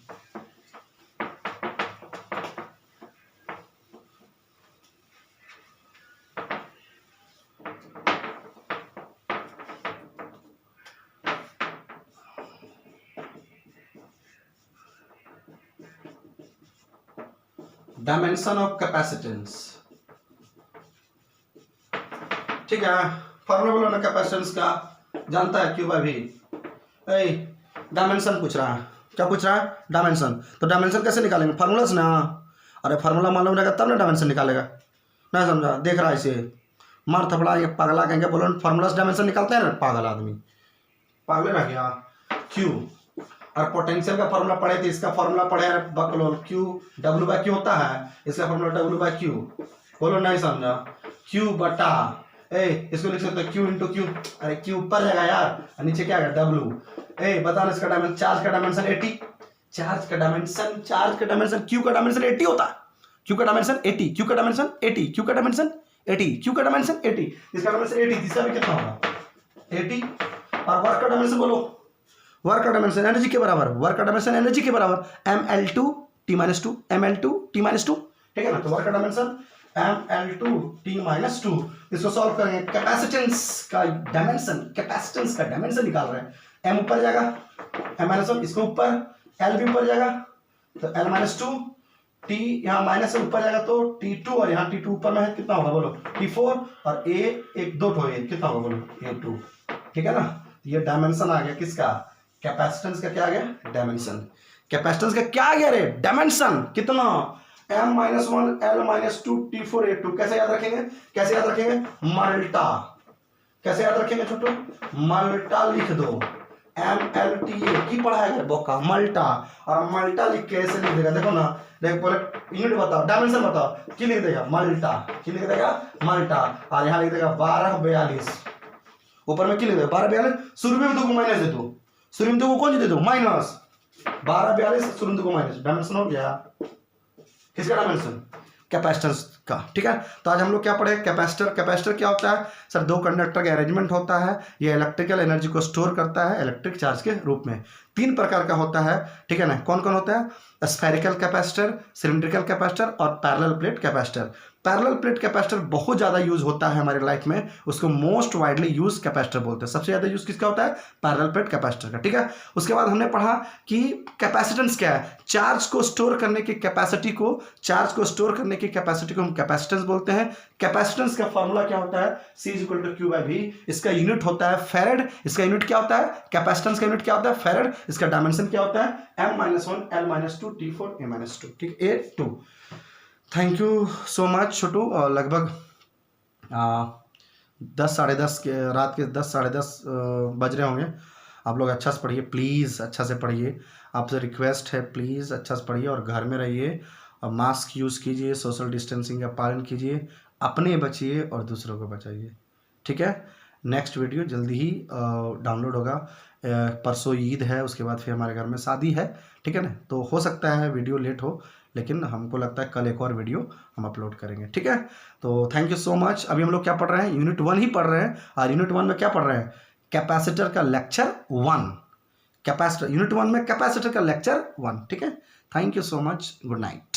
डायमेंशन ऑफ कैपेसिटेंस, ठीक है। फॉर्मूला बोलो ना कैपेसिटेंस का, जानता है क्यों भाई। डायमेंशन पूछ रहा है, क्या पूछ रहा है डायमेंशन, तो डायमेंशन कैसे निकालेंगे फार्मूला से ना। अरे फार्मूला मालूम रहेगा तब ना डायमेंशन निकालेगा, नहीं समझा, देख रहा है इसे मार थपड़ा, ये पगला कहेंगे, बोलो फार्मूला से डायमेंशन निकालते हैं ना, पागल आदमी, पागल रह गया। क्यू और पोटेंशियल का फॉर्मूला पढ़े थे, इसका फॉर्मूला पढ़े बकलो, क्यू डब्ल्यू बाई क्यू होता है, इसका फॉर्मूला डब्ल्यू बाई क्यू, बोलो नहीं समझा, क्यू बटा इसको लिख सकते हो क्यू इंटू क्यू, अरे क्यू ऊपर जाएगा यार, और नीचे क्या है डब्ल्यू। बताना इसका डायमेंशन, चार्ज का डायमेंशन 80, चार्ज का डायमेंशन क्यू का डायमेंशन 80 होता है, क्यू का डायमेंशन 80, क्यू का डायमेंशन 80, क्यू का डायमेंशन 80, क्यू का डायमेंशन 80, इसका डायमेंशन 80, तीसरा भी कितना होगा 80। और वर्क का डायमेंशन बोलो, वर्क का डायमेंशन एनर्जी के बराबर, वर्क का डायमेंशन एनर्जी के बराबर ml2 t-2, ml2 t-2, ठीक है ना। तो वर्क का डायमेंशन ml2 t-2, इसको सॉल्व करेंगे। कैपेसिटेंस का डायमेंशन निकाल रहे हैं, m ऊपर जाएगा m-1, इसको ऊपर l भी ऊपर जाएगा, तो l-2, t यहाँ माइनस ऊपर जाएगा तो t2, और यहाँ t2 ऊपर में है, कितना होगा बोलो t4, और a एक दो ठो कितना होगा बोलो a2, ठीक है ना। ये डायमेंशन आ गया किसका, कैपेसिटेंस का क्या आ गया डायमेंशन, कैपेसिटेंस का क्या आ गया रे डायमेंशन, कितना m-1 l-2 t4 a2। कैसे याद रखेंगे, कैसे याद रखेंगे, मल्टा, कैसे याद रखेंगे छोटो, मल्टा लिख दो, mlta की पढ़ाया बोका मल्टा, और मल्टा लिख के ऐसे लिख देगा, देखो ना, देख पहले यूनिट बताओ, डायमेंशन बताओ, की लिख देगा मल्टा, की लिख देगा मल्टा, और यहाँ लिख देगा 1242, ऊपर में की लिख देगा 1242, शुरू में 2 को माइनस दे दो, शुरू में 2 को कौन सी दे दो माइनस, 1242 शुरू में 2 को माइनस, डायमेंशन हो गया किसका डायमेंशन, कैपेसिटेंस का, ठीक है। तो आज हम लोग क्या पढ़े, कैपेसिटर क्या होता है सर, दो कंडक्टर का अरेंजमेंट होता है, ये इलेक्ट्रिकल एनर्जी को स्टोर करता है इलेक्ट्रिक चार्ज के रूप में। 3 प्रकार का होता है, ठीक है ना, कौन कौन होता है, स्फेरिकल कैपेसिटर, सिलिंड्रिकल कैपेसिटर और parallel plate capacitor. Parallel plate capacitor बहुत ज़्यादा यूज होता है हमारे लाइफ में, उसको मोस्ट वाइडली यूज कैपेसिटर बोलते हैं, सबसे ज़्यादा यूज किसका होता है पैरेलल प्लेट कैपेसिटर का, ठीक है। उसके बाद हमने पढ़ा कि कैपेसिटेंस क्या है, चार्ज को स्टोर करने की कैपेसिटी को, चार्ज को स्टोर करने की कैपेसिटी को हम कैपेसिटेंस बोलते हैं। कैपेसिटेंस का फॉर्मूला क्या होता है, C=Q/V, इसका यूनिट होता है फेरेड, इसका यूनिट क्या होता है, कैपेसिटेंस का यूनिट क्या होता है फेरेड, इसका डायमेंशन क्या होता है m-1 l-2 t4 a-2, ठीक a2। Thank you so much छोटू, लगभग 10 साढ़े 10 के रात के 10 साढ़े 10 बज रहे होंगे। आप लोग अच्छा से पढ़िए प्लीज़, अच्छा से पढ़िए, आपसे रिक्वेस्ट है प्लीज़ अच्छा से पढ़िए, और घर में रहिए, और मास्क यूज़ कीजिए, सोशल डिस्टेंसिंग का पालन कीजिए, अपने बचिए और दूसरों को बचाइए, ठीक है। नेक्स्ट वीडियो जल्दी ही डाउनलोड होगा, परसों ईद है, उसके बाद फिर हमारे घर में शादी है, ठीक है ना, तो हो सकता है वीडियो लेट हो, लेकिन हमको लगता है कल एक और वीडियो हम अपलोड करेंगे, ठीक है। तो थैंक यू सो मच। अभी हम लोग क्या पढ़ रहे हैं, यूनिट 1 ही पढ़ रहे हैं, और यूनिट 1 में क्या पढ़ रहे हैं, कैपेसिटर का लेक्चर 1, कैपेसिटर यूनिट 1 में कैपेसिटर का लेक्चर 1, ठीक है। Thank you so much, good night.